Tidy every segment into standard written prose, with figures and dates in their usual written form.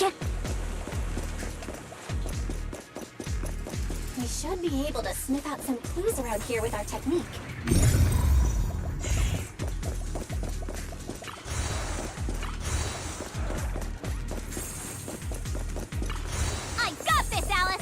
We should be able to sniff out some clues around here with our technique. I got this, Alice!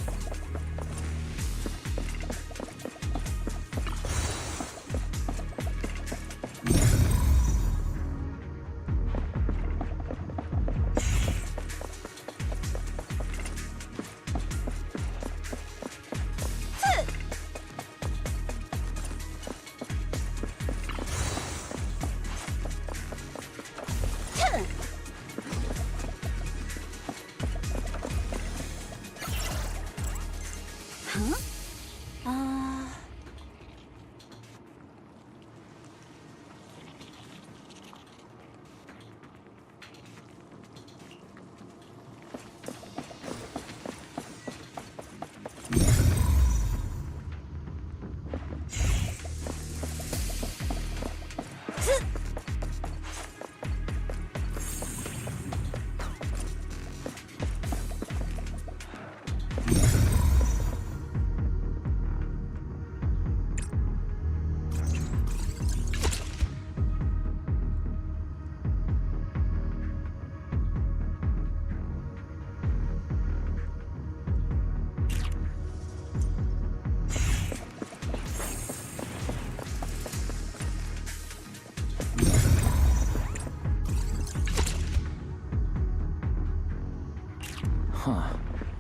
Huh.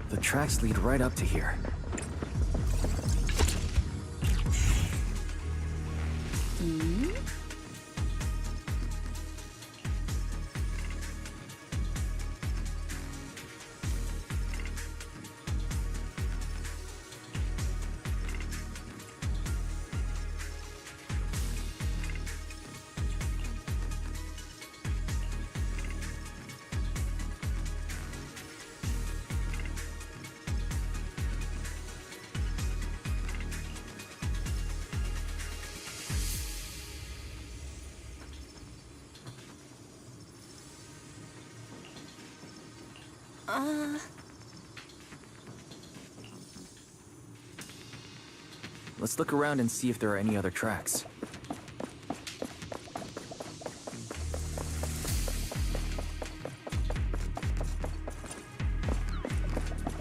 The tracks lead right up to here. Let's look around and see if there are any other tracks.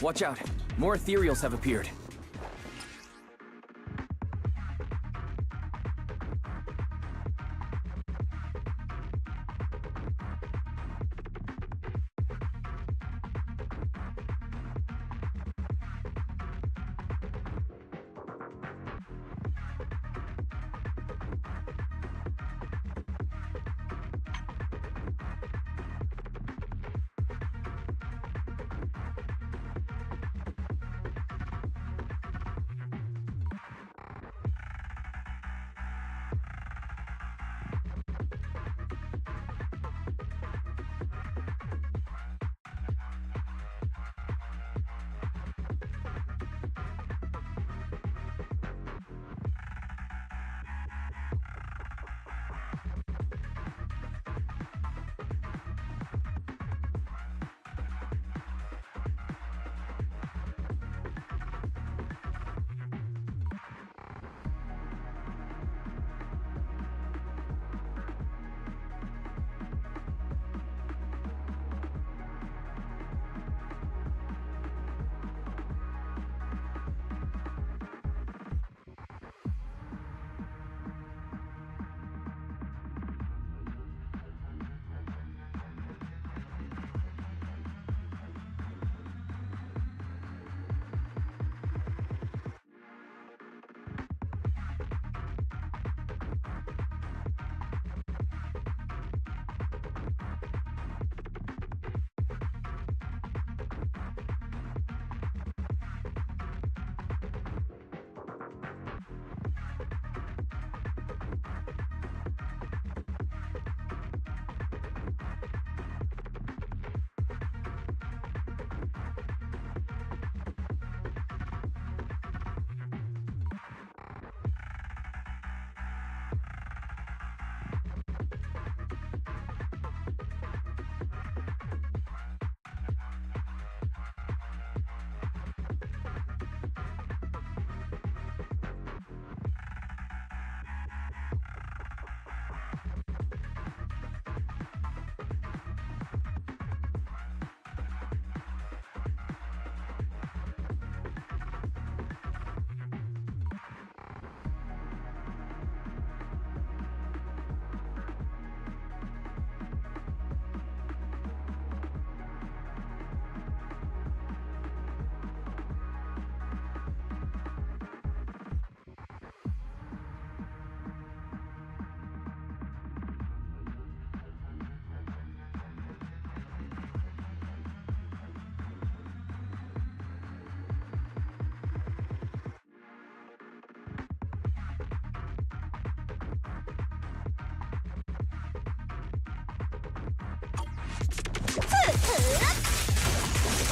Watch out! More ethereals have appeared.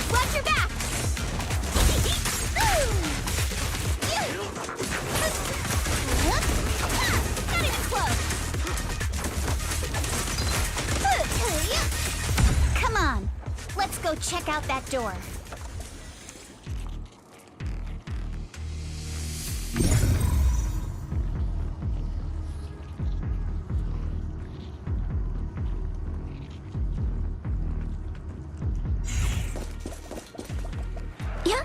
Watch your back! Not even close! Come on, let's go check out that door. Yeah?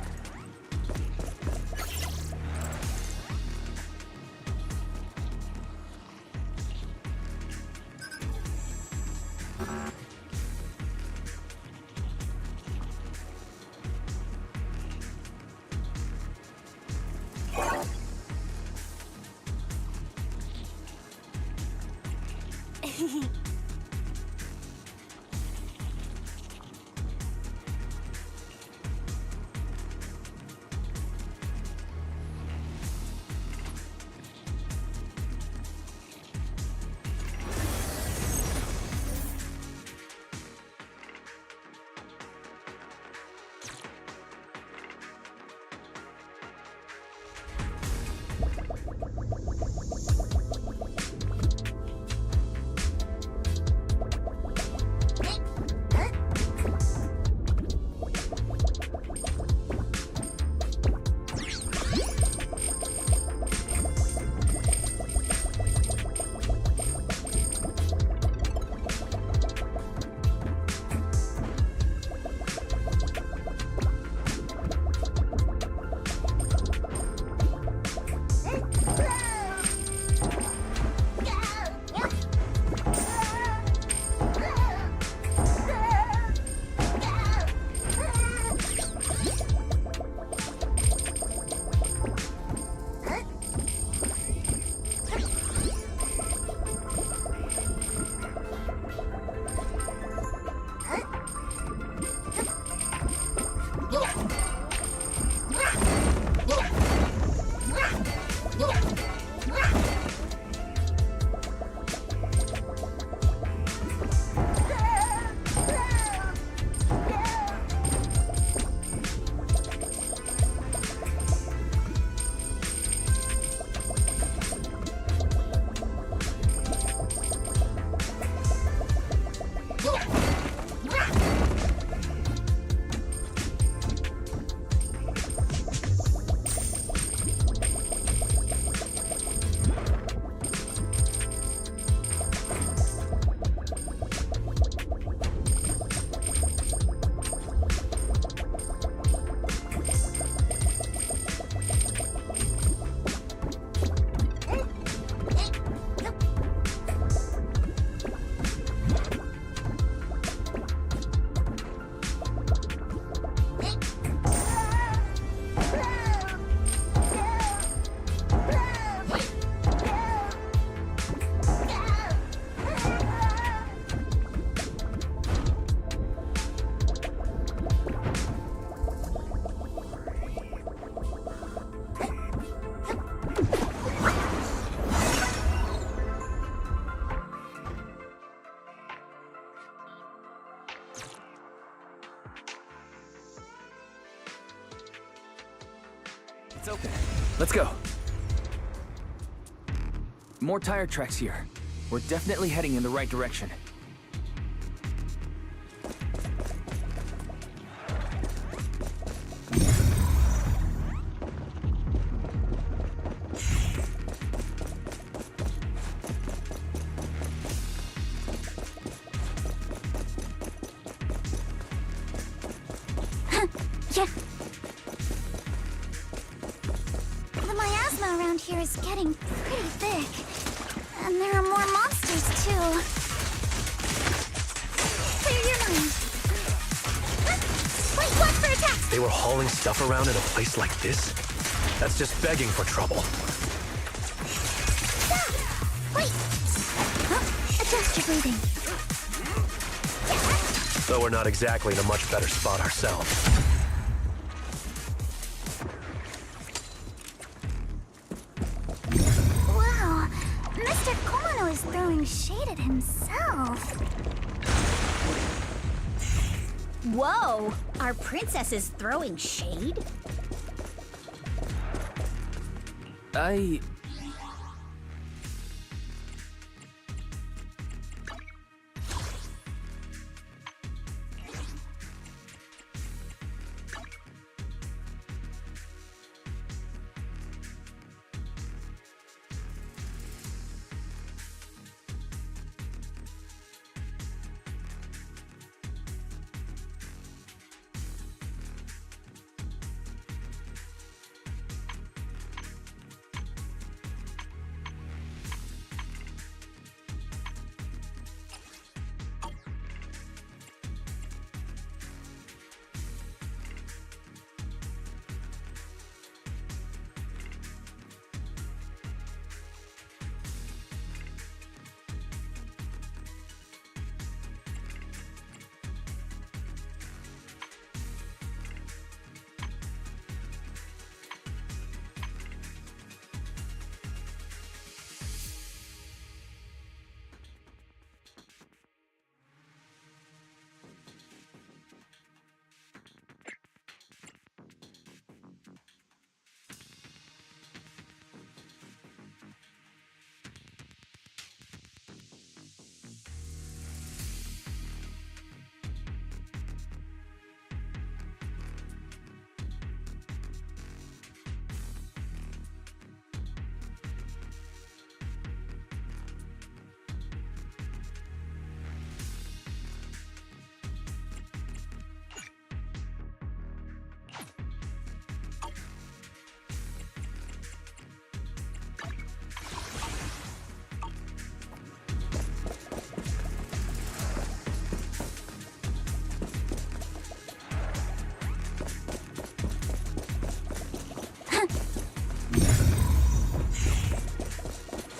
It's open. Let's go. More tire tracks here. We're definitely heading in the right direction. Yeah. The miasma around here is getting pretty thick. And there are more monsters, too. Clear your mind. Wait, watch for attacks! They were hauling stuff around in a place like this? That's just begging for trouble. Stop! Wait! Adjust your breathing. Though we're not exactly in a much better spot ourselves. Wow, Mr. Kono is throwing shade at himself. Whoa! Our princess is throwing shade? I...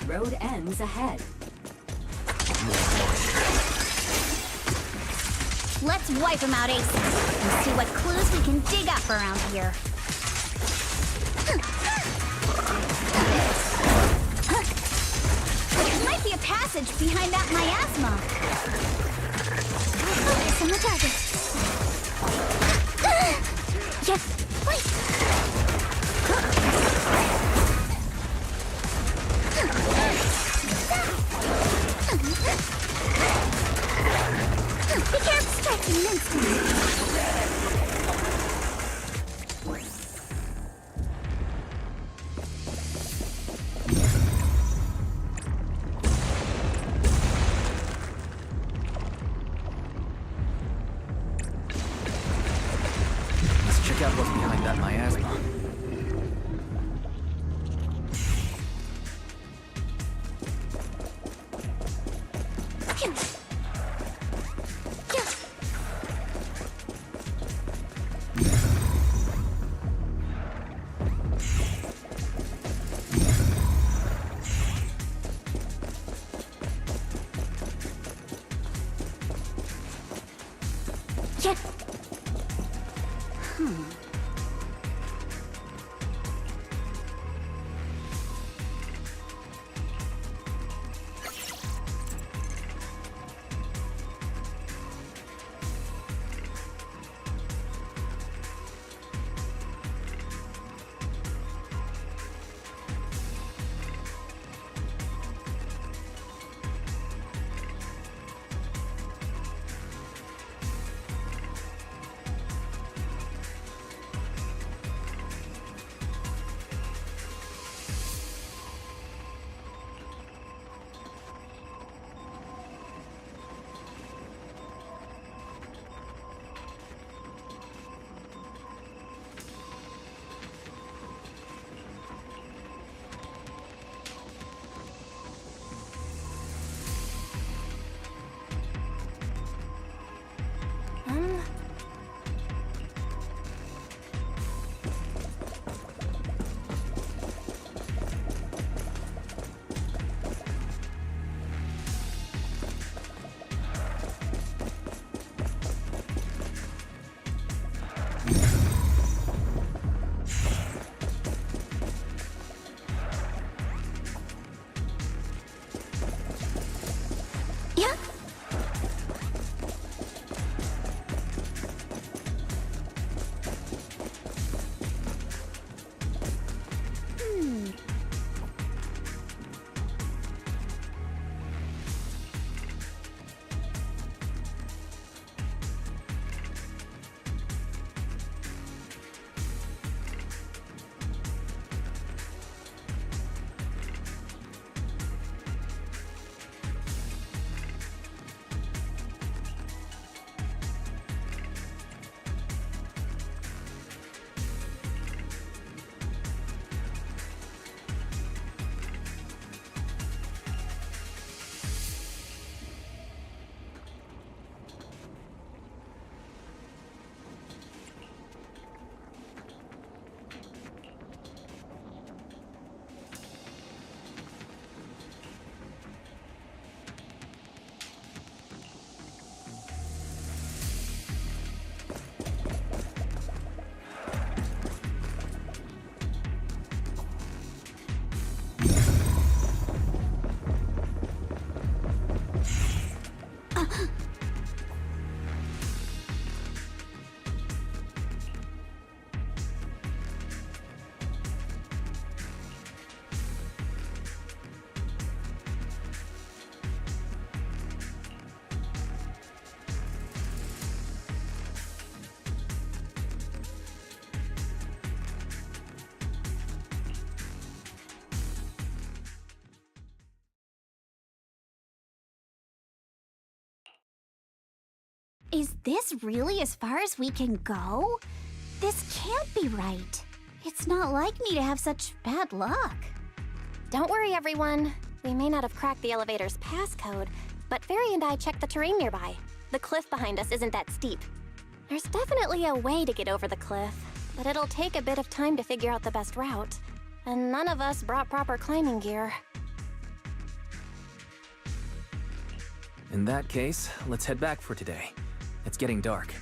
Road ends ahead. Let's wipe them out, Ace, and see what clues we can dig up around here. There might be a passage behind that miasma. Focus on the target. Yes, wait. Be careful striking an instant. Let's check out what's behind that miasma. Is this really as far as we can go? This can't be right. It's not like me to have such bad luck. Don't worry, everyone. We may not have cracked the elevator's passcode, but Fairy and I checked the terrain nearby. The cliff behind us isn't that steep. There's definitely a way to get over the cliff, but it'll take a bit of time to figure out the best route. And none of us brought proper climbing gear. In that case, let's head back for today. It's getting dark.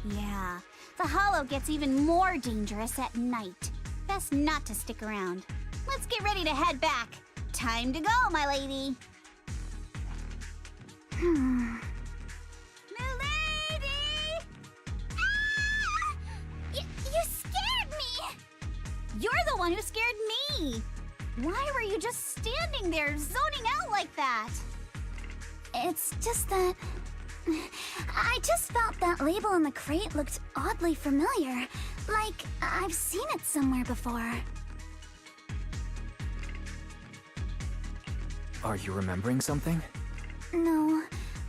Yeah, the hollow gets even more dangerous at night. Best not to stick around. Let's get ready to head back. Time to go, my lady. Milady! Ah! You scared me! You're the one who scared me! Why were you just standing there, zoning out like that? It's just that... I just felt that label on the crate looked oddly familiar. Like, I've seen it somewhere before. Are you remembering something? No,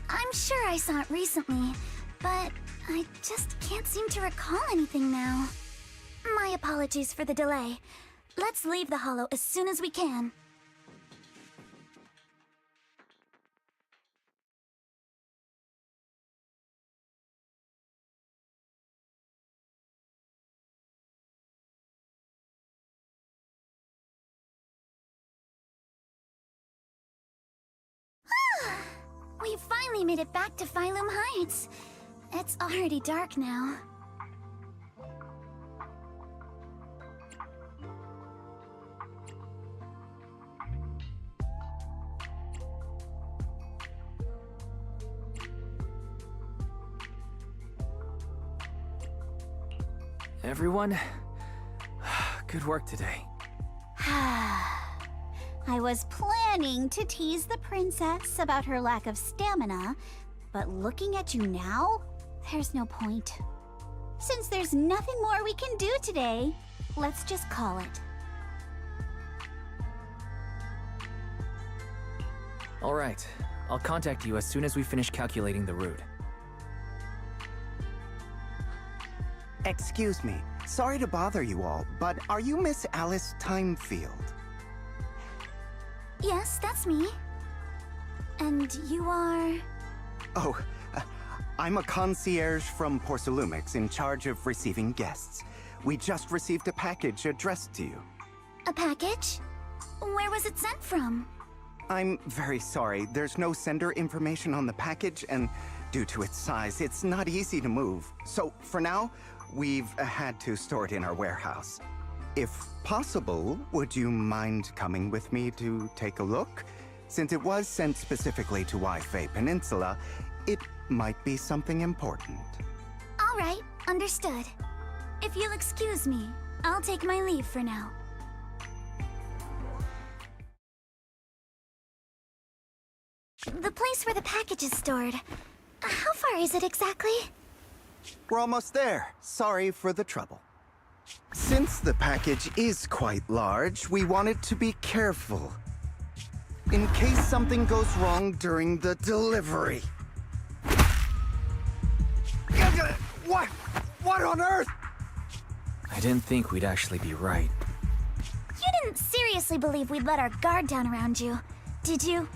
I'm sure I saw it recently, but I just can't seem to recall anything now. My apologies for the delay. Let's leave the hollow as soon as we can. We finally made it back to Phylum Heights. It's already dark now. Everyone, good work today. I was planning to tease the princess about her lack of stamina, but looking at you now, there's no point. Since there's nothing more we can do today, let's just call it. All right, I'll contact you as soon as we finish calculating the route. Excuse me. Sorry to bother you all, but are you Miss Alice Timefield? Yes, that's me. And you are... Oh, I'm a concierge from Porcelumix in charge of receiving guests. We just received a package addressed to you. A package? Where was it sent from? I'm very sorry. There's no sender information on the package, and due to its size, it's not easy to move. So, for now, we've had to store it in our warehouse. If possible, would you mind coming with me to take a look? Since it was sent specifically to Waifei Peninsula, it might be something important. All right, understood. If you'll excuse me, I'll take my leave for now. The place where the package is stored. How far is it exactly? We're almost there. Sorry for the trouble. Since the package is quite large, we wanted to be careful. In case something goes wrong during the delivery. What? What on earth? I didn't think we'd actually be right. You didn't seriously believe we'd let our guard down around you, did you?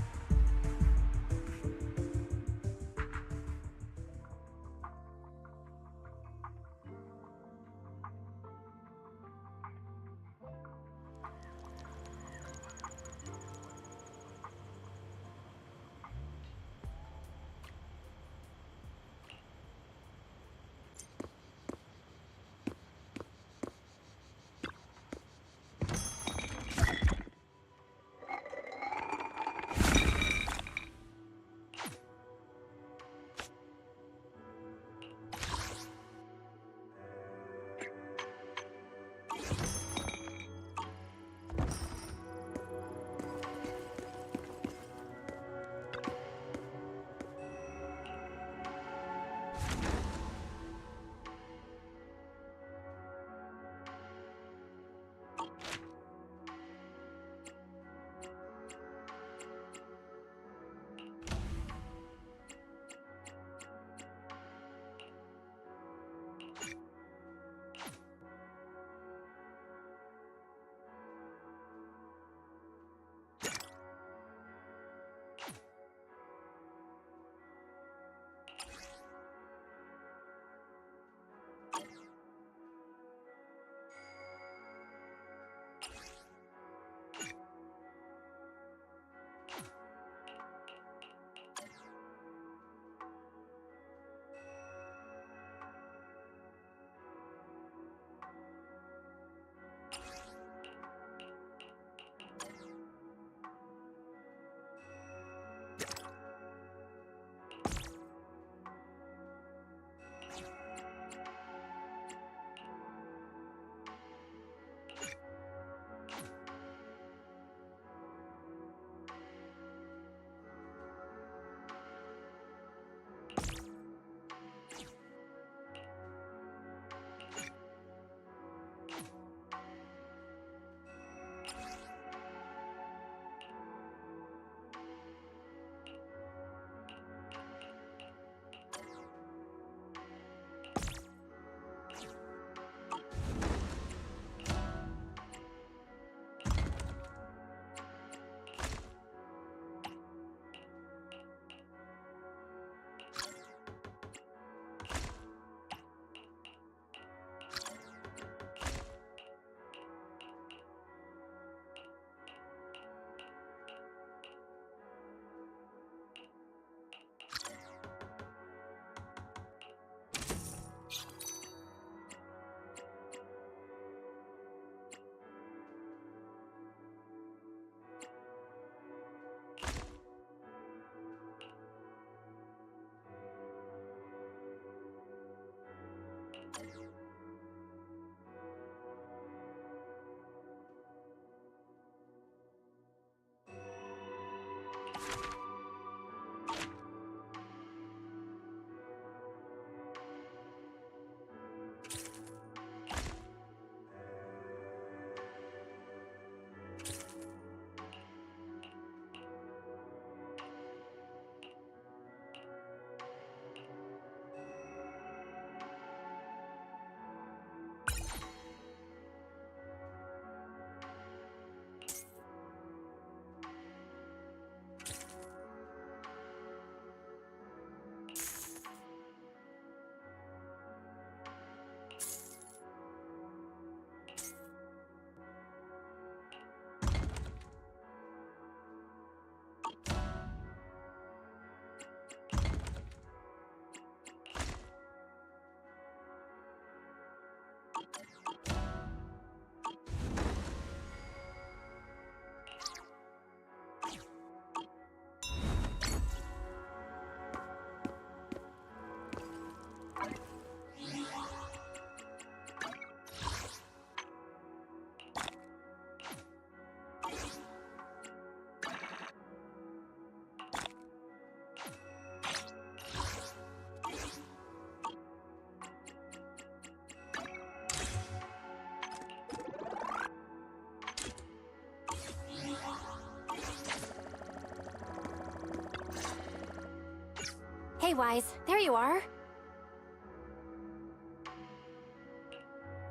Hey, Wise, there you are.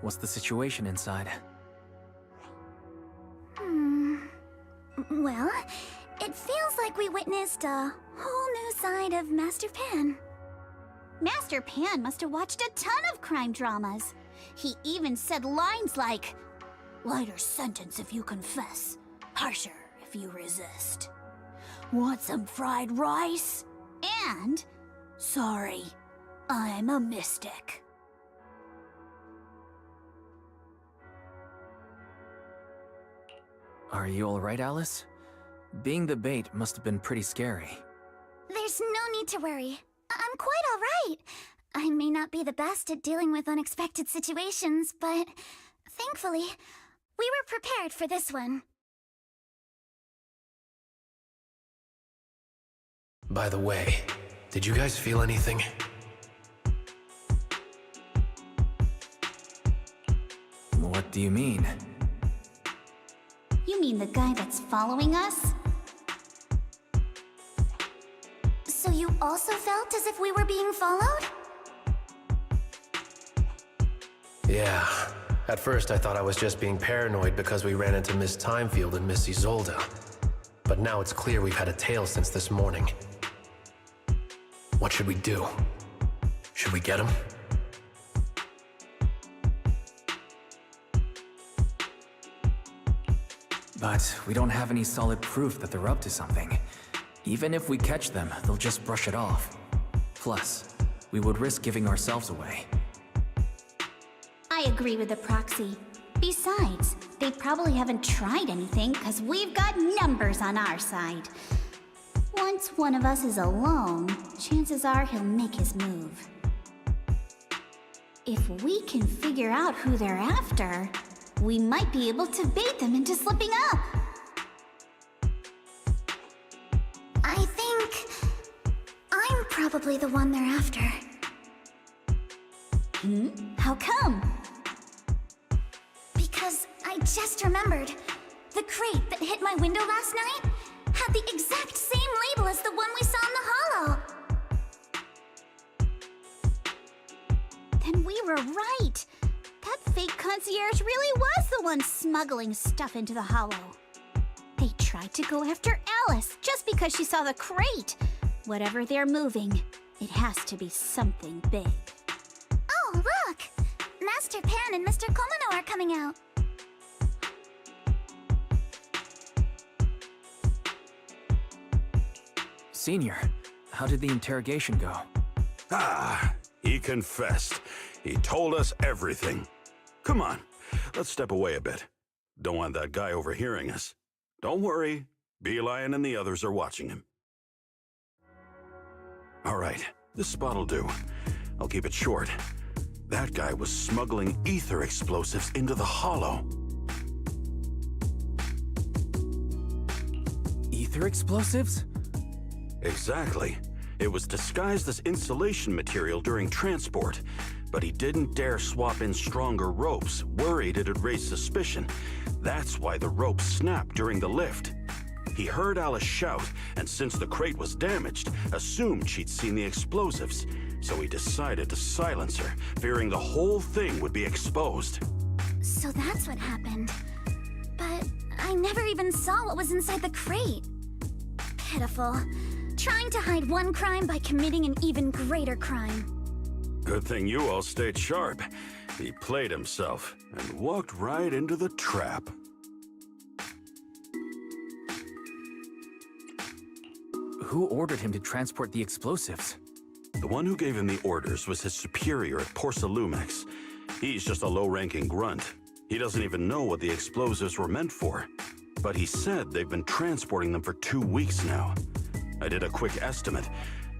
What's the situation inside? Well, it feels like we witnessed a whole new side of Master Pan. Master Pan must have watched a ton of crime dramas. He even said lines like, "Lighter sentence if you confess, harsher if you resist. Want some fried rice?" And, "Sorry, I'm a mystic." Are you alright, Alice? Being the bait must have been pretty scary. There's no need to worry. I'm quite all right. I may not be the best at dealing with unexpected situations, but thankfully, we were prepared for this one. By the way, did you guys feel anything? What do you mean? You mean the guy that's following us? So you also felt as if we were being followed? Yeah. At first, I thought I was just being paranoid because we ran into Miss Timefield and Miss Isolde. But now it's clear we've had a tail since this morning. What should we do? Should we get him? But we don't have any solid proof that they're up to something. Even if we catch them, they'll just brush it off. Plus, we would risk giving ourselves away. I agree with the proxy. Besides, they probably haven't tried anything because we've got numbers on our side. Once one of us is alone, chances are he'll make his move. If we can figure out who they're after, we might be able to bait them into slipping up. I think I'm probably the one they're after. How come? Because I just remembered. The crate that hit my window last night had the exact same label as the one we saw in the hollow. Then we were right. That fake concierge really was the one smuggling stuff into the hollow. They tried to go after Alice just because she saw the crate. Whatever they're moving, it has to be something big. Oh, look! Master Pan and Mr. Komino are coming out. Senior, how did the interrogation go? Ah, he confessed. He told us everything. Come on, let's step away a bit. Don't want that guy overhearing us. Don't worry, Beelion and the others are watching him. All right, this spot'll do. I'll keep it short. That guy was smuggling ether explosives into the hollow. Ether explosives? Exactly. It was disguised as insulation material during transport, but he didn't dare swap in stronger ropes, worried it'd raise suspicion. That's why the rope snapped during the lift. He heard Alice shout, and since the crate was damaged, assumed she'd seen the explosives, so he decided to silence her, fearing the whole thing would be exposed. So that's what happened. But I never even saw what was inside the crate. Pitiful. Trying to hide one crime by committing an even greater crime. Good thing you all stayed sharp. He played himself and walked right into the trap. Who ordered him to transport the explosives? The one who gave him the orders was his superior at Porcelumex. He's just a low-ranking grunt. He doesn't even know what the explosives were meant for. But he said they've been transporting them for 2 weeks now. I did a quick estimate,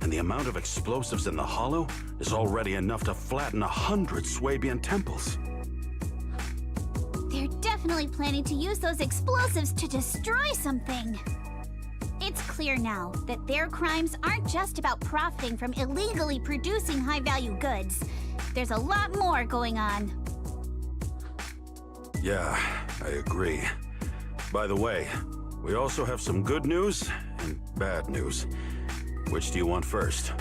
and the amount of explosives in the hollow is already enough to flatten 100 Swabian temples. They're definitely planning to use those explosives to destroy something. It's clear now that their crimes aren't just about profiting from illegally producing high-value goods. There's a lot more going on. Yeah, I agree. By the way, we also have some good news and bad news. Which do you want first?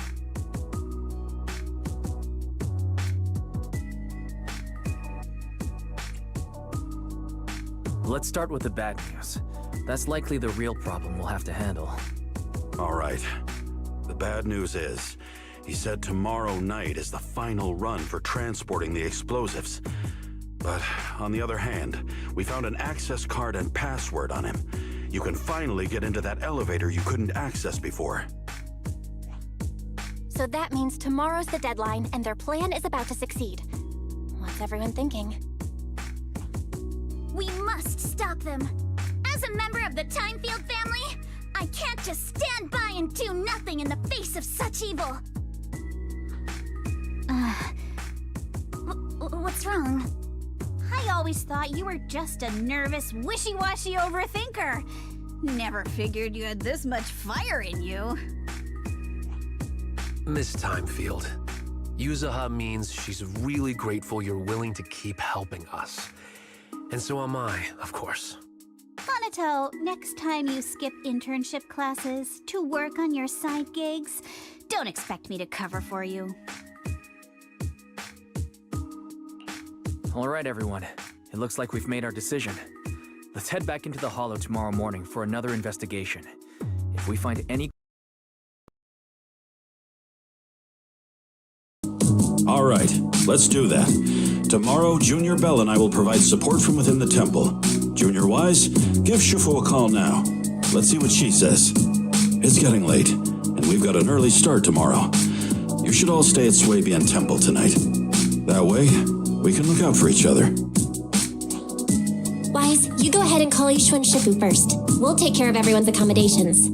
Let's start with the bad news. That's likely the real problem we'll have to handle. All right. The bad news is, he said tomorrow night is the final run for transporting the explosives. But on the other hand, we found an access card and password on him. You can finally get into that elevator you couldn't access before. So that means tomorrow's the deadline and their plan is about to succeed. What's everyone thinking? We must stop them. As a member of the Timefield family, I can't just stand by and do nothing in the face of such evil. What's wrong? I always thought you were just a nervous, wishy-washy overthinker. Never figured you had this much fire in you. Miss Timefield, Yuzaha means she's really grateful you're willing to keep helping us. And so am I, of course. Monato, next time you skip internship classes to work on your side gigs, don't expect me to cover for you. Alright, everyone. It looks like we've made our decision. Let's head back into the Hollow tomorrow morning for another investigation. If we find any... All right, let's do that. Tomorrow, Junior Bell and I will provide support from within the temple. Junior Wise, give Shifu a call now. Let's see what she says. It's getting late, and we've got an early start tomorrow. You should all stay at Swabian Temple tonight. That way, we can look out for each other. Wise, you go ahead and call Ishu and Shifu first. We'll take care of everyone's accommodations.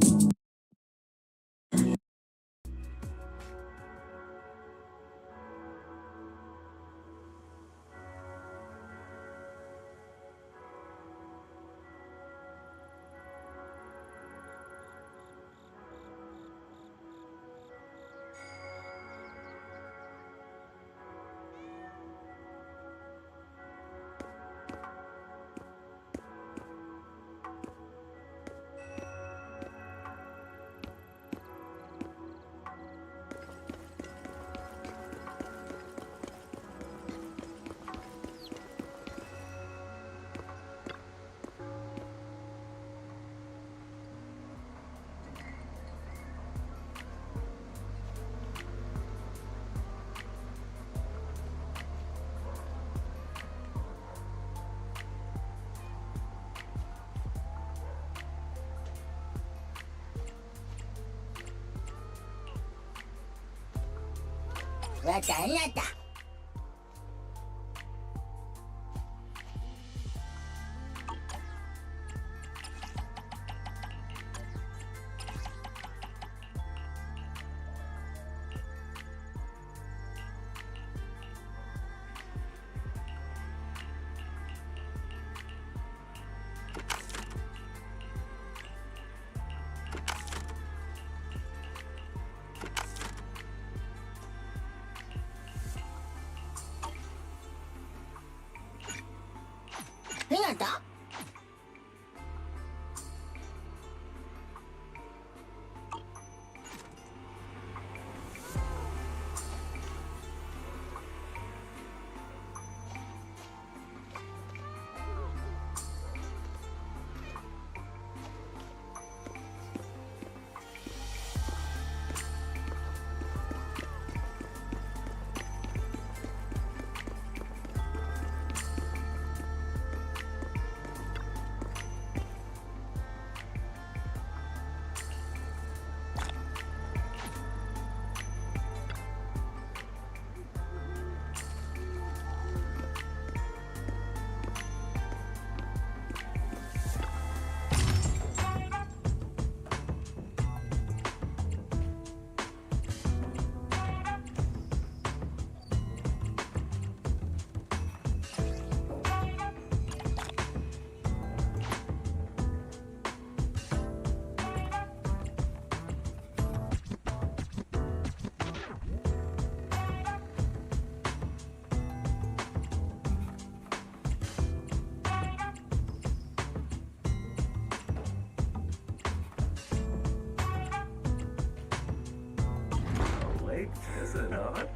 Is it not?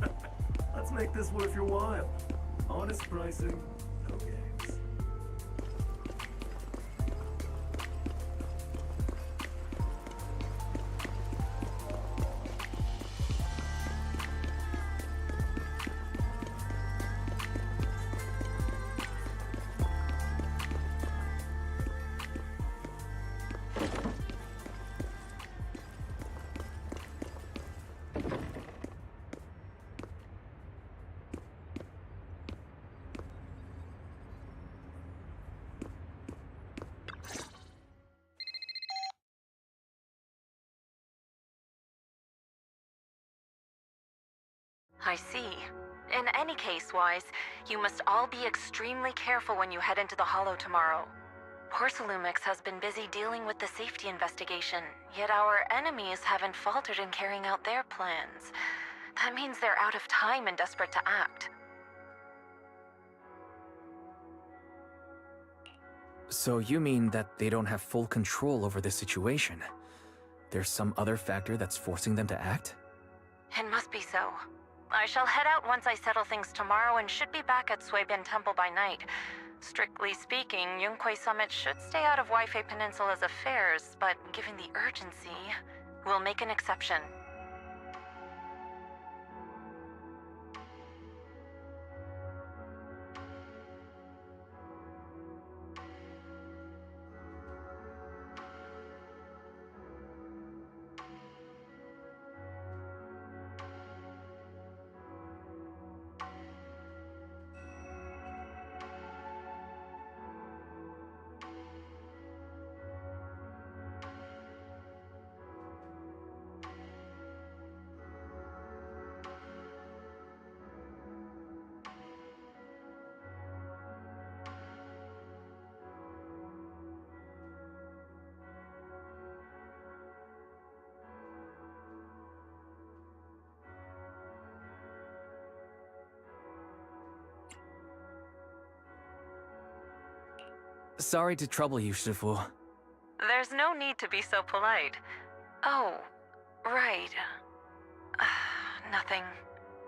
Let's make this worth your while. Honest pricing, no games. I see. In any case, Wise, you must all be extremely careful when you head into the Hollow tomorrow. Porcelumix has been busy dealing with the safety investigation, yet our enemies haven't faltered in carrying out their plans. That means they're out of time and desperate to act. So you mean that they don't have full control over this situation? There's some other factor that's forcing them to act? It must be so. I shall head out once I settle things tomorrow and should be back at Suibin Temple by night. Strictly speaking, Yunquei Summit should stay out of Waifei Peninsula's affairs, but given the urgency, we'll make an exception. Sorry to trouble you, Shifu. There's no need to be so polite. Oh, right. Nothing.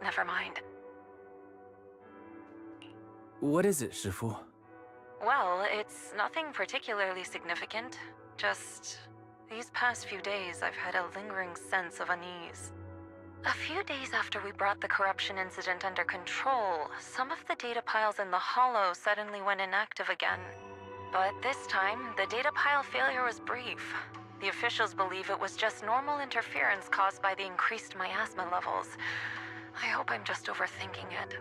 Never mind. What is it, Shifu? Well, it's nothing particularly significant. Just these past few days, I've had a lingering sense of unease. A few days after we brought the corruption incident under control, some of the data piles in the Hollow suddenly went inactive again. But this time, the data pile failure was brief. The officials believe it was just normal interference caused by the increased miasma levels. I hope I'm just overthinking it.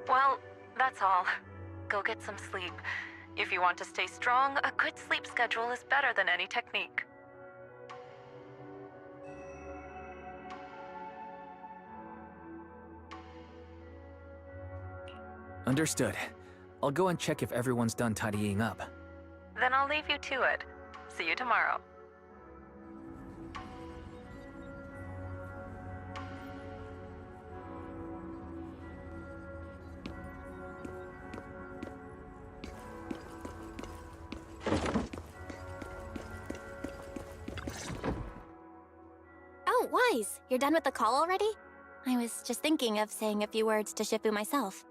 Well, that's all. Go get some sleep. If you want to stay strong, a good sleep schedule is better than any technique. Understood. I'll go and check if everyone's done tidying up. Then I'll leave you to it. See you tomorrow. Oh, Wise, you're done with the call already? I was just thinking of saying a few words to Shifu myself.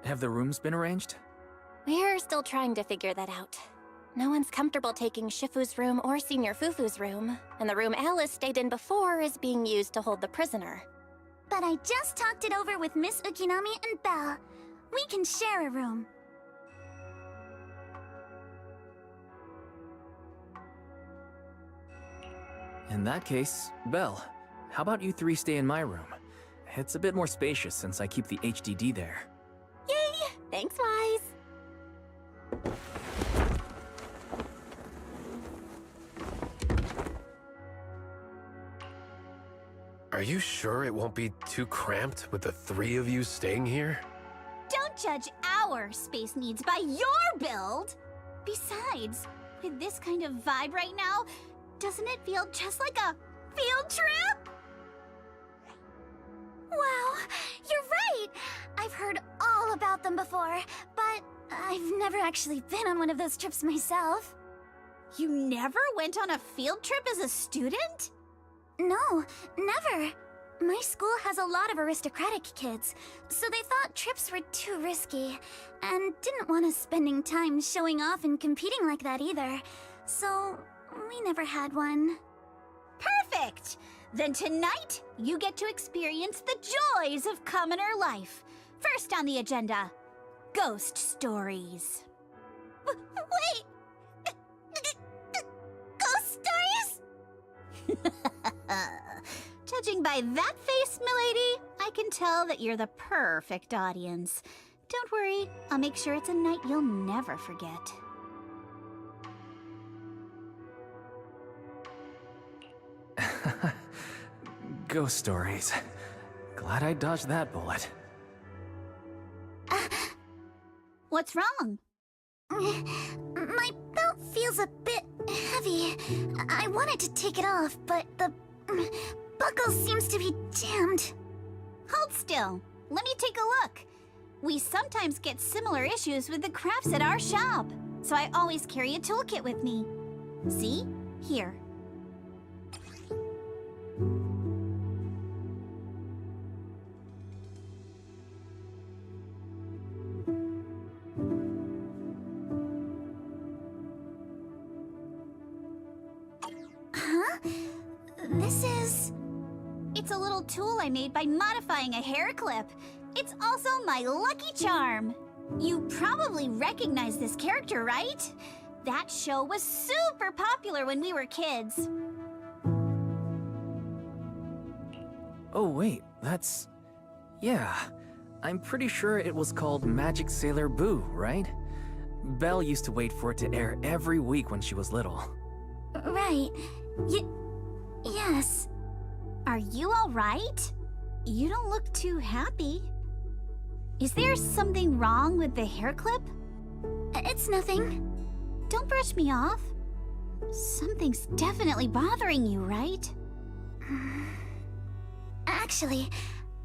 Have the rooms been arranged? We're still trying to figure that out. No one's comfortable taking Shifu's room or Senior Fufu's room, and the room Alice stayed in before is being used to hold the prisoner. But I just talked it over with Miss Ukinami and Belle. We can share a room. In that case, Belle, how about you three stay in my room? It's a bit more spacious since I keep the HDD there. Yay! Thanks, Wise. Are you sure it won't be too cramped with the three of you staying here? Don't judge our space needs by your build! Besides, with this kind of vibe right now, doesn't it feel just like a field trip? Wow, you're right! I've heard all about them before, but I've never actually been on one of those trips myself. You never went on a field trip as a student? No, never. My school has a lot of aristocratic kids, so they thought trips were too risky, and didn't want us spending time showing off and competing like that either. So, we never had one. Perfect! Then tonight, you get to experience the joys of commoner life. First on the agenda, ghost stories. Wait! Ghost stories? Judging by that face, milady, I can tell that you're the perfect audience. Don't worry, I'll make sure it's a night you'll never forget. Ghost stories. Glad I dodged that bullet. What's wrong? My belt feels a bit heavy. I wanted to take it off, but the buckle seems to be jammed. Hold still. Let me take a look. We sometimes get similar issues with the crafts at our shop, so I always carry a toolkit with me. See? Here. It's a little tool I made by modifying a hair clip. It's also my lucky charm. You probably recognize this character, right? That show was super popular when we were kids. Oh wait, that's... Yeah, I'm pretty sure it was called Magic Sailor Boo, right? Belle used to wait for it to air every week when she was little. Right. Yes. Are you all right? You don't look too happy. Is there something wrong with the hair clip? It's nothing. Don't brush me off. Something's definitely bothering you, right? Actually,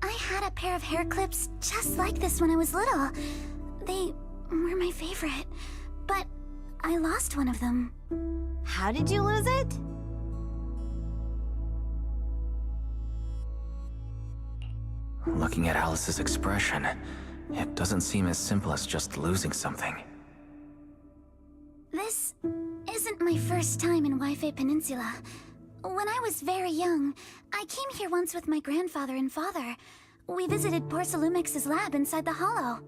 I had a pair of hair clips just like this when I was little. They were my favorite, but I lost one of them. How did you lose it? Looking at Alice's expression, it doesn't seem as simple as just losing something. This isn't my first time in Wi-Fi Peninsula. When I was very young, I came here once with my grandfather and father. We visited Porcelumix's lab inside the Hollow.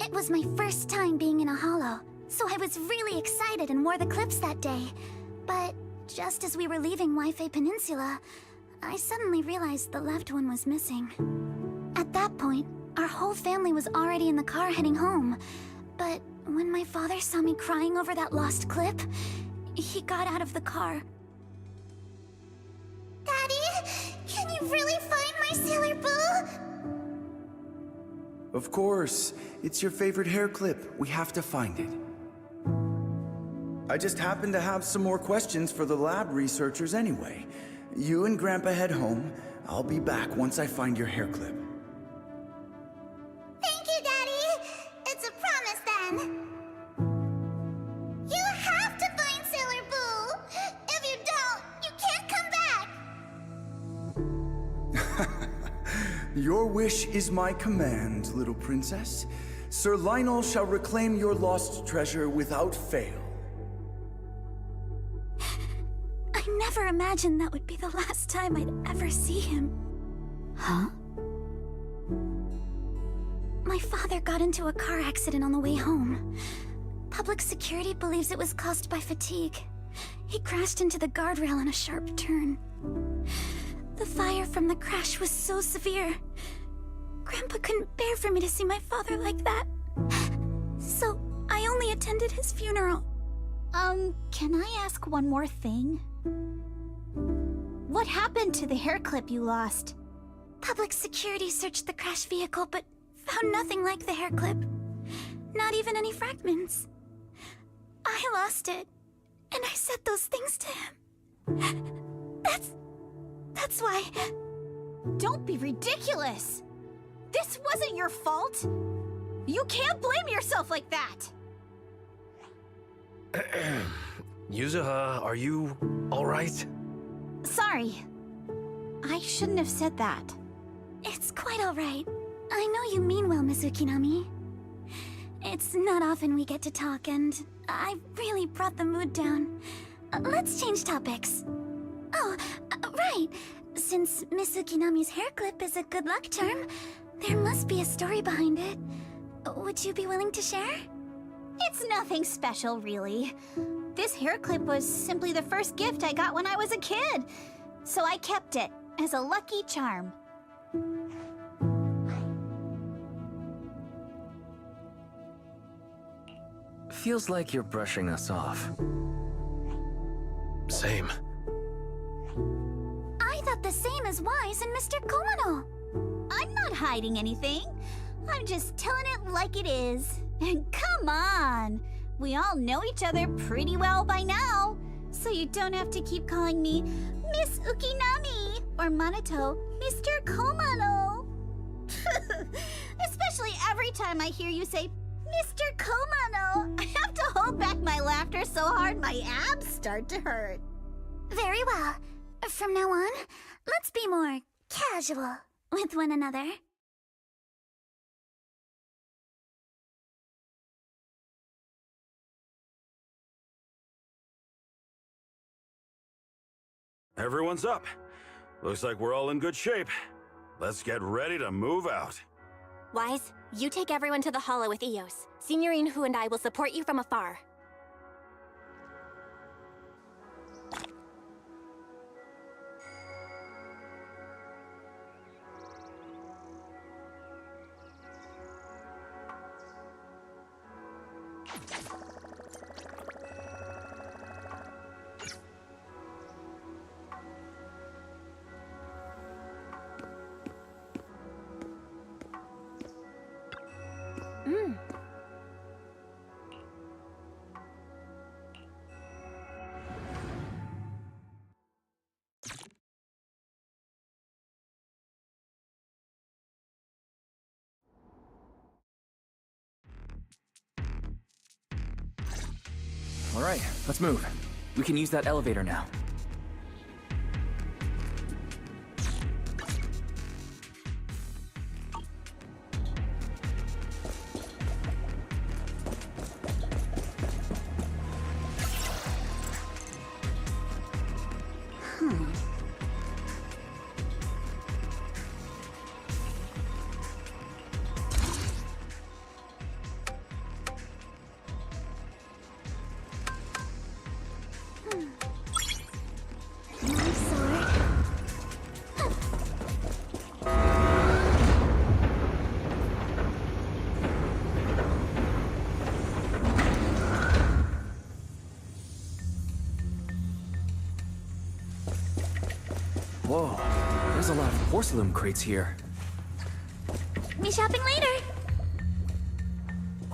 It was my first time being in a Hollow, so I was really excited and wore the clips that day. But just as we were leaving Wi-Fi Peninsula, I suddenly realized the left one was missing. At that point, our whole family was already in the car heading home. But when my father saw me crying over that lost clip, he got out of the car. Daddy, can you really find my Sailor Boo? Of course. It's your favorite hair clip. We have to find it. I just happen to have some more questions for the lab researchers anyway. You and Grandpa head home. I'll be back once I find your hair clip. Thank you, Daddy. It's a promise then. You have to find Sailor Boo. If you don't, you can't come back. Your wish is my command, little princess. Sir Lionel shall reclaim your lost treasure without fail. I never imagined that would be the last time I'd ever see him. Huh? My father got into a car accident on the way home. Public security believes it was caused by fatigue. He crashed into the guardrail on a sharp turn. The fire from the crash was so severe. Grandpa couldn't bear for me to see my father like that. So I only attended his funeral. Can I ask one more thing? What happened to the hair clip you lost? Public security searched the crashed vehicle, but found nothing like the hair clip. Not even any fragments. I lost it, and I said those things to him. That's why... Don't be ridiculous! This wasn't your fault! You can't blame yourself like that! Yuzuha, are you alright? Sorry. I shouldn't have said that. It's quite alright. I know you mean well, Miss Ukinami. It's not often we get to talk, and I really brought the mood down. Let's change topics. Oh, right. Since Miss Ukinami's hair clip is a good luck charm, there must be a story behind it. Would you be willing to share? It's nothing special, really. This hair clip was simply the first gift I got when I was a kid. So I kept it as a lucky charm. Feels like you're brushing us off. Same. I thought the same as Wise and Mr. Komano. I'm not hiding anything. I'm just telling it like it is. And come on! We all know each other pretty well by now. So you don't have to keep calling me Miss Ukinami or Manato Mr. Komano. Especially every time I hear you say Mr. Komano, I have to hold back my laughter so hard my abs start to hurt. Very well. From now on, let's be more casual with one another. Everyone's up. Looks like we're all in good shape. Let's get ready to move out. Wise, you take everyone to the Hollow with Eos. Signorine Hu and I will support you from afar. All right, let's move. We can use that elevator now. Whoa, there's a lot of porcelain crates here. Me shopping later.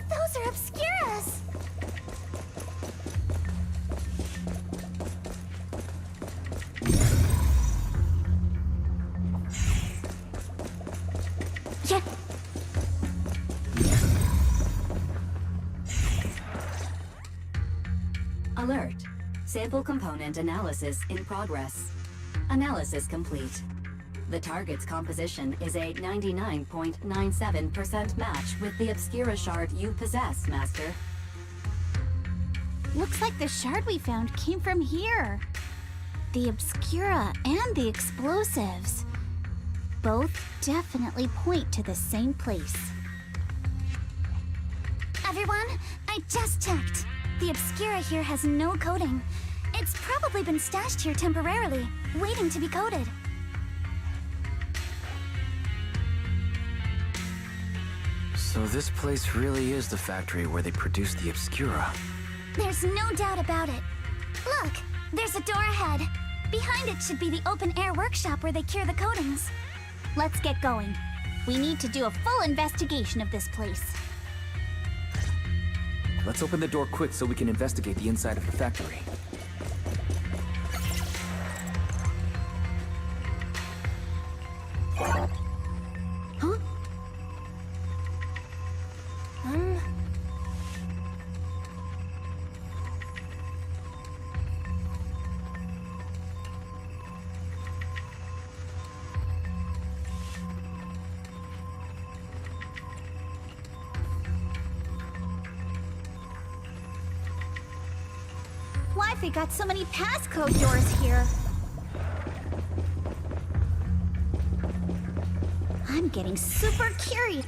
Those are Obscuras. Yeah. Alert. Sample component analysis in progress. Analysis complete. The target's composition is a 99.97% match with the Obscura shard you possess, Master. Looks like the shard we found came from here. The Obscura and the explosives. Both definitely point to the same place. Everyone, I just checked. The Obscura here has no coding. It's probably been stashed here temporarily, waiting to be coded. So this place really is the factory where they produce the Obscura. There's no doubt about it. Look, there's a door ahead. Behind it should be the open-air workshop where they cure the coatings. Let's get going. We need to do a full investigation of this place. Let's open the door quick so we can investigate the inside of the factory. Huh? Why've they got so many passcode doors here? I'm getting super curious.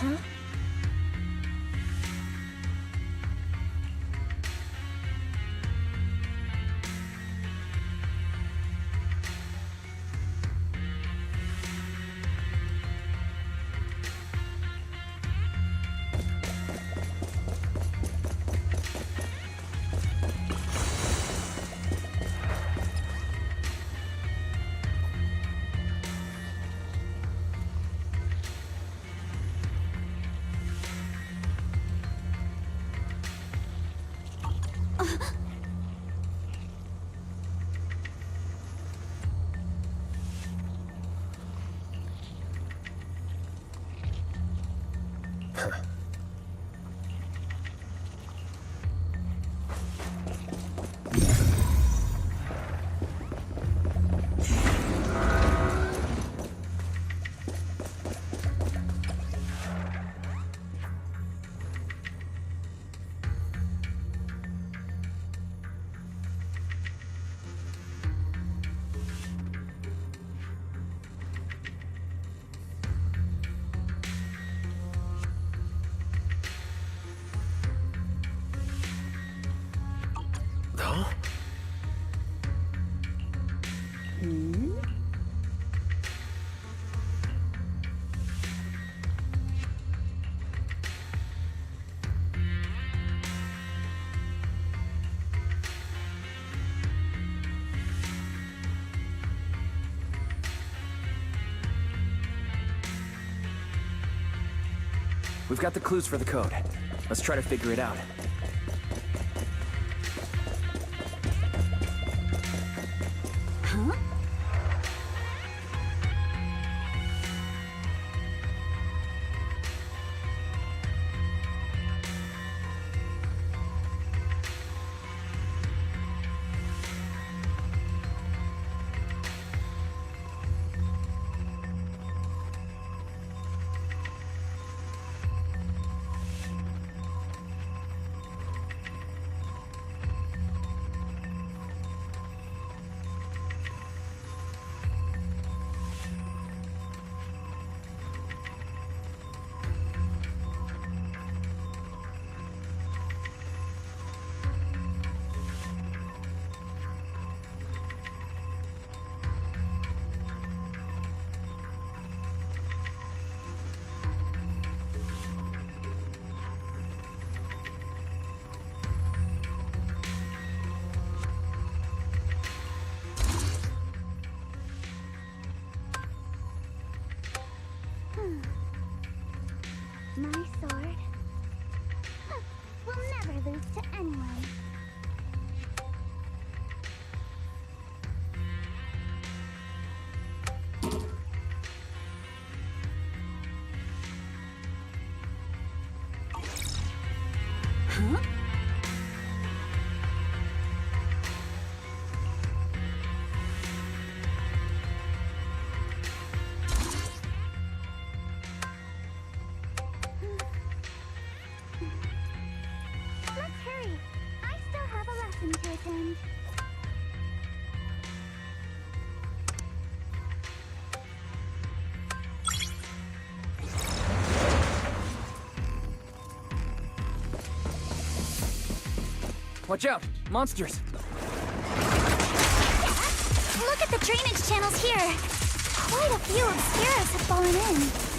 Huh? Huh? We've got the clues for the code. Let's try to figure it out. Huh? My sword will never lose to anyone. Huh? Let's hurry. I still have a lesson to attend. Watch out! Monsters! Look at the drainage channels here. Quite a few obscuras have fallen in.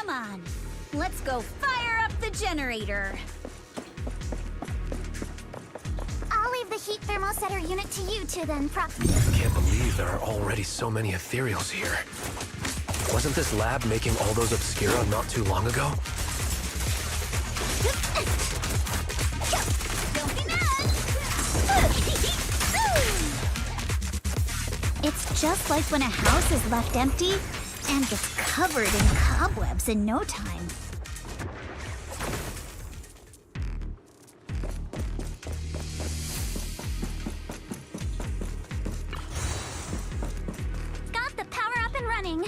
Come on, let's go fire up the generator. I'll leave the heat thermosetter unit to you two then, Prop. Can't believe there are already so many ethereals here. Wasn't this lab making all those Obscura not too long ago? Don't be mad! It's just like when a house is left empty and gets covered in cobwebs in no time. Got the power up and running.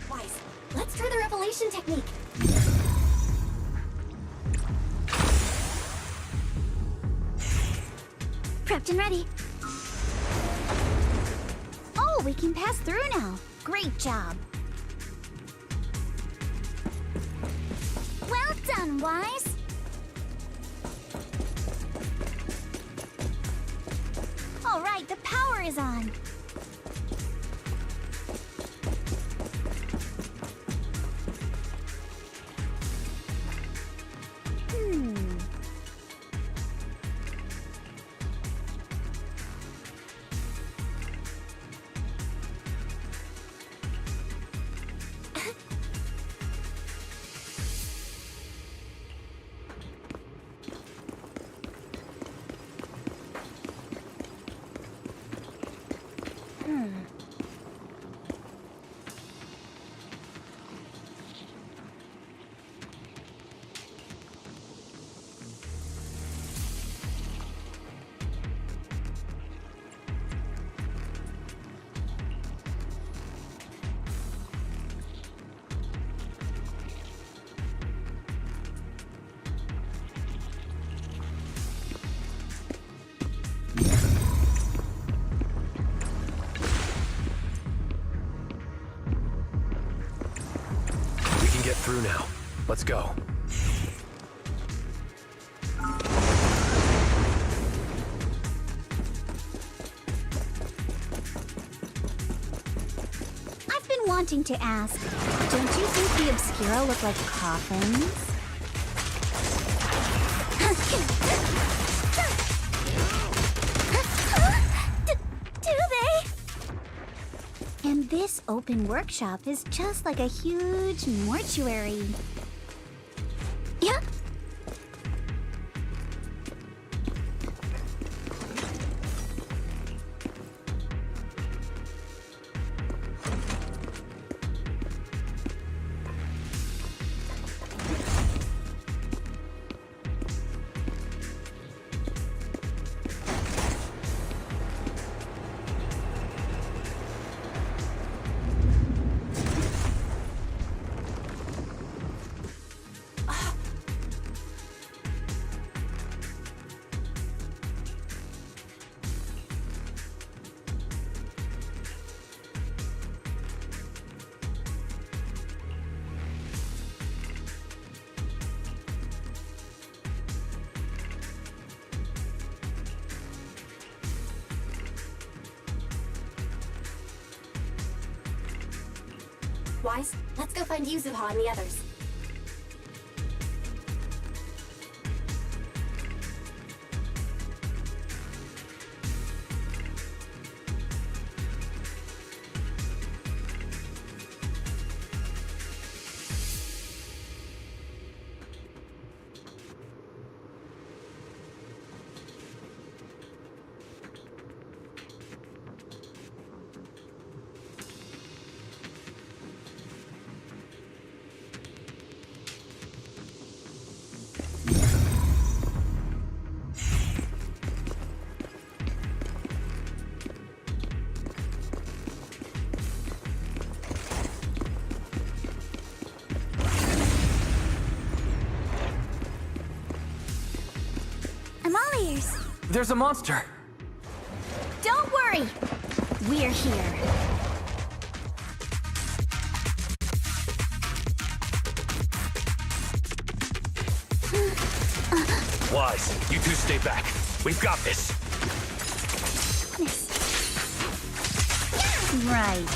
Wise, let's try the revelation technique. Prepped and ready. Oh, we can pass through now. Great job. Well done, Wise. All right, the power is on. Get through now. Let's go. I've been wanting to ask, don't you think the Obscura look like coffins? Do they? And this open workshop is just like a huge mortuary. Yeah. Wise, let's go find Yuzuha and the others. I'm all ears. There's a monster! Don't worry. We're here. Wise, you two stay back. We've got this. Right.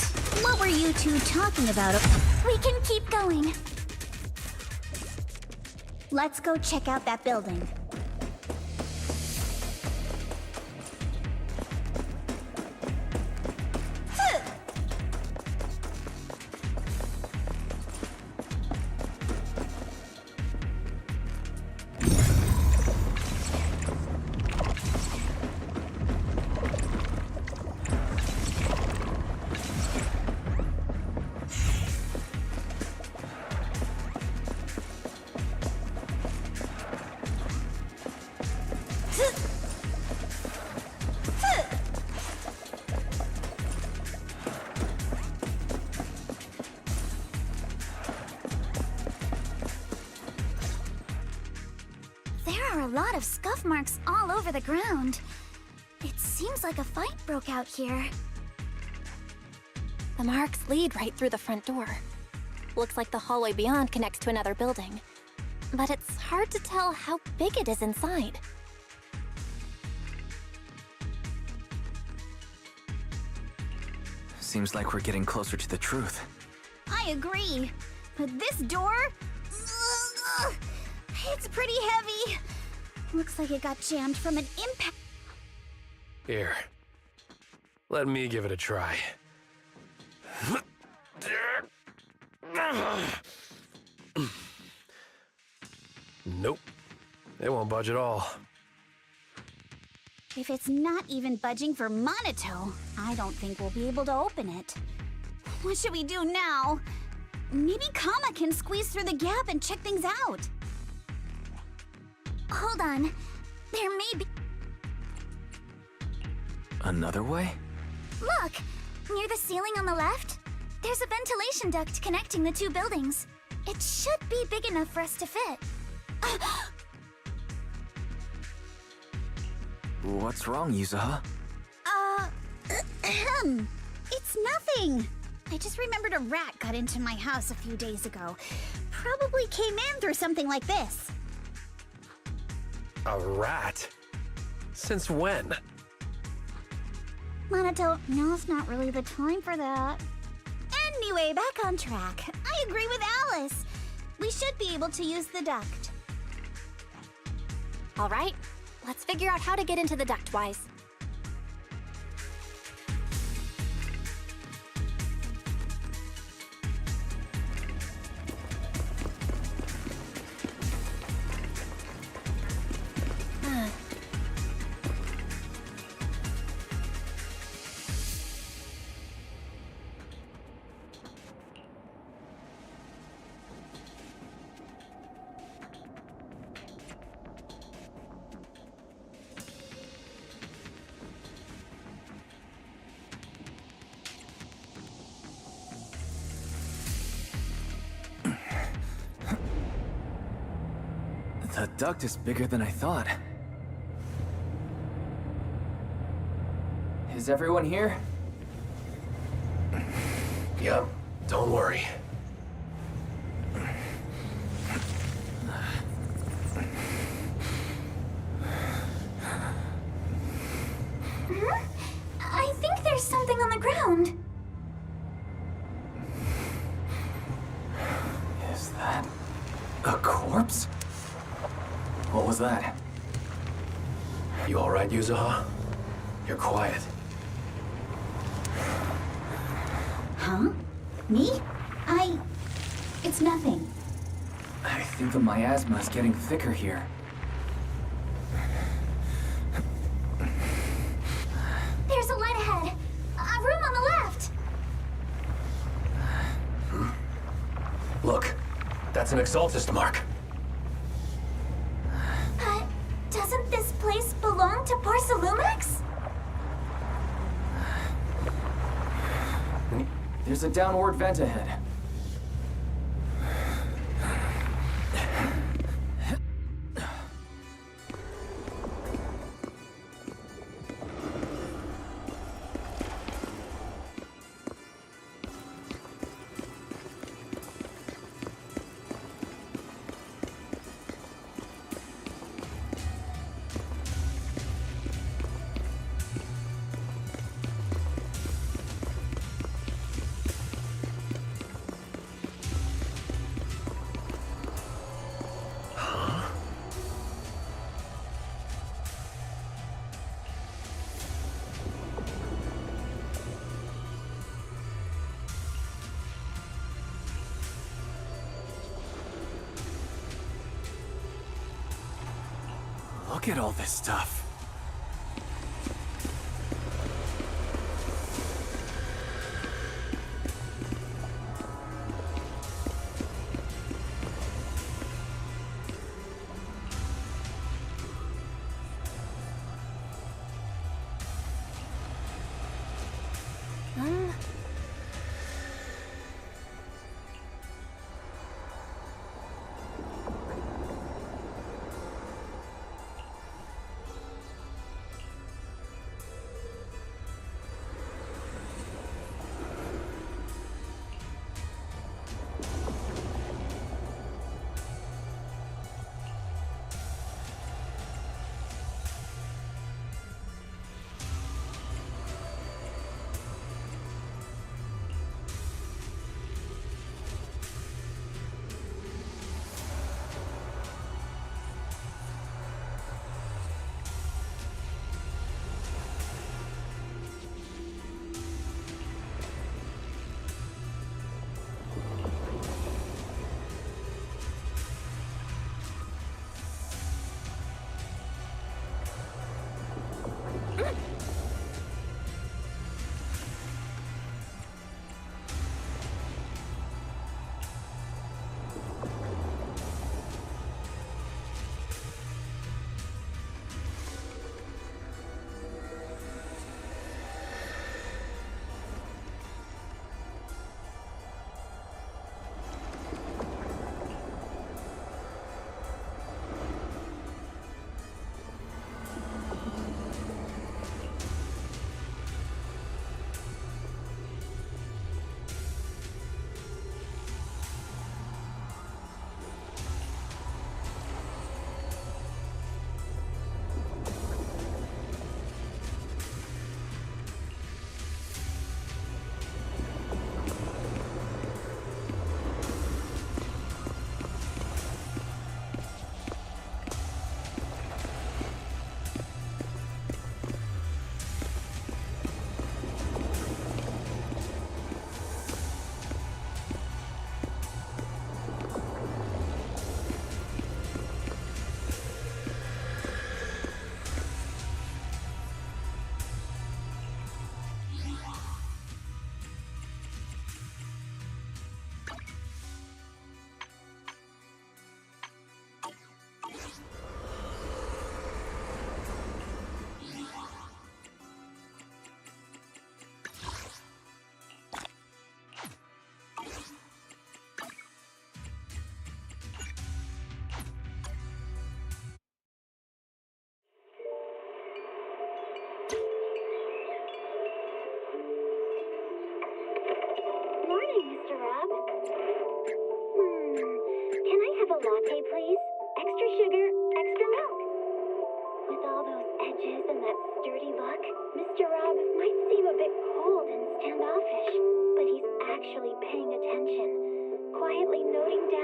What were you two talking about? We can keep going. Let's go check out that building. There are a lot of scuff marks all over the ground. It seems like a fight broke out here. The marks lead right through the front door. Looks like the hallway beyond connects to another building. But it's hard to tell how big it is inside. Seems like we're getting closer to the truth. I agree. But this door? Ugh, it's pretty heavy. Looks like it got jammed from an impact. Here. Let me give it a try. Nope. It won't budge at all. If it's not even budging for Monato, I don't think we'll be able to open it. What should we do now? Maybe Kama can squeeze through the gap and check things out. Hold on. There may be... Another way? Look! Near the ceiling on the left, there's a ventilation duct connecting the two buildings. It should be big enough for us to fit. What's wrong, Yuzuha? It's nothing. I just remembered a rat got into my house a few days ago. Probably came in through something like this. A rat? Since when? Monato, now's not really the time for that. Anyway, back on track. I agree with Alice. We should be able to use the duct. All right, let's figure out how to get into the duct, Wise. The duct is bigger than I thought. Is everyone here? Yep, don't worry. I think there's something on the ground. A corpse? What was that? You alright, Yuzuha? You're quiet. Huh? Me? It's nothing. I think the miasma is getting thicker here. There's a light ahead. A room on the left. Look, that's an Exaltist mark. Doesn't this place belong to Parsalumix? There's a downward vent ahead. Look at all this stuff. have a latte, please? Extra sugar, extra milk. With all those edges and that sturdy look, Mr. Rob might seem a bit cold and standoffish, but he's actually paying attention, quietly noting down